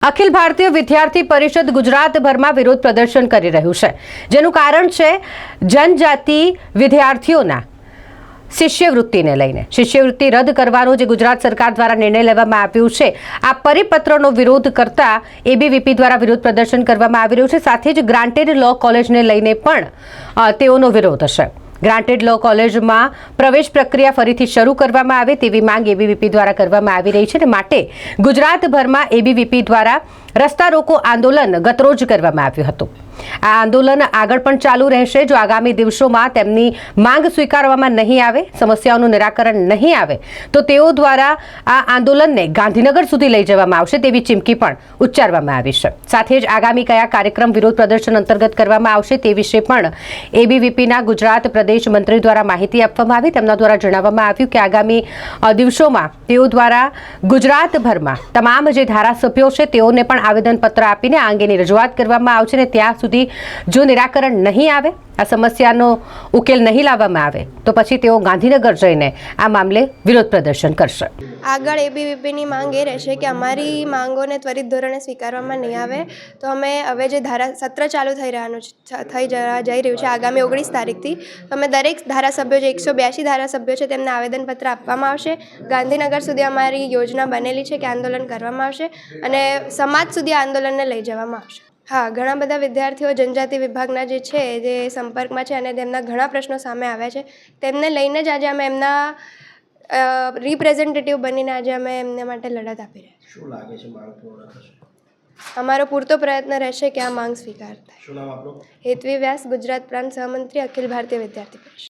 અખિલ ભારતીય વિદ્યાર્થી પરિષદ ગુજરાતભરમાં વિરોધ પ્રદર્શન કરી રહ્યું છે, જેનું કારણ છે જનજાતિ વિદ્યાર્થીઓના શિષ્યવૃત્તિને લઈને શિષ્યવૃત્તિ રદ કરવાનો જે ગુજરાત સરકાર દ્વારા નિર્ણય લેવામાં આવ્યો છે, આ પરિપત્રનો વિરોધ કરતા એબીવીપી દ્વારા વિરોધ પ્રદર્શન કરવામાં આવી રહ્યું છે। સાથે જ ગ્રાન્ટેડ લો કોલેજને લઈને પણ તેઓનો વિરોધ હશે। ગ્રાન્ટેડ લો કોલેજમાં પ્રવેશ પ્રક્રિયા ફરીથી શરૂ કરવામાં આવે તેવી માંગ એબીવીપી દ્વારા કરવામાં આવી રહી છે અને માટે ગુજરાતભરમાં એબીવીપી દ્વારા રસ્તા રોકો આંદોલન ગતરોજ કરવામાં આવ્યું હતું। આ આંદોલન આગળ પણ ચાલુ રહેશે જો આગામી દિવસોમાં તેમની માંગ સ્વીકારવામાં નહીં આવે, સમસ્યાઓનું નિરાકરણ નહીં આવે તો તેઓ દ્વારા આ આંદોલનને ગાંધીનગર સુધી લઈ જવામાં આવશે તેવી ચીમકી પણ ઉચ્ચારવામાં આવી છે। સાથે જ આગામી કયા કાર્યક્રમ વિરોધ પ્રદર્શન અંતર્ગત કરવામાં આવશે તે વિશે પણ એબીવીપીના ગુજરાત પ્રદેશ મંત્રી દ્વારા માહિતી આપવામાં આવી। તેમના દ્વારા જણાવવામાં આવ્યું કે આગામી દિવસોમાં તેઓ દ્વારા ગુજરાતભરમાં તમામ જે ધારાસભ્યો છે તેઓને પણ આવેદનપત્ર આપીને આ અંગેની રજૂઆત કરવામાં આવશે અને ત્યાં સુધી જો નિરાકરણ નહીં આવે, આ સમસ્યાનો ઉકેલ નહીં લાવવામાં આવે તો પછી તેઓ ગાંધીનગર જઈને આ મામલે વિરોધ પ્રદર્શન કરશે। આગળ એબીવીપીની માંગ એ રહેશે કે અમારી માંગોને ત્વરિત ધોરણે સ્વીકારવામાં નહીં આવે તો અમે હવે જે સત્ર ચાલુ જઈ રહ્યું છે આગામી 19 તારીખથી તો અમે દરેક ધારાસભ્યો જે 182 ધારાસભ્યો છે તેમને આવેદનપત્ર આપવામાં આવશે। ગાંધીનગર સુધી અમારી યોજના બનેલી છે કે આંદોલન કરવામાં આવશે અને સમાજ સુધી આંદોલનને લઈ જવામાં આવશે। હા, ઘણા બધા વિદ્યાર્થીઓ જનજાતિ વિભાગના જે છે જે સંપર્કમાં છે અને તેમના ઘણા પ્રશ્નો સામે આવ્યા છે, તેમને લઈને જ આજે અમે એમના રિપ્રેઝેન્ટેટિવ બનીને આજે અમે એમને માટે લડત આપી રહ્યા છીએ। શું લાગે છે માંગ પૂર્ણ થશે? અમારો પૂરતો પ્રયત્ન રહેશે કે આ માંગ સ્વીકાર થાય। શું નામ આપનું? હેતવી વ્યાસ, ગુજરાત પ્રાંત સહમંત્રી, અખિલ ભારતીય વિદ્યાર્થી પરિષદ।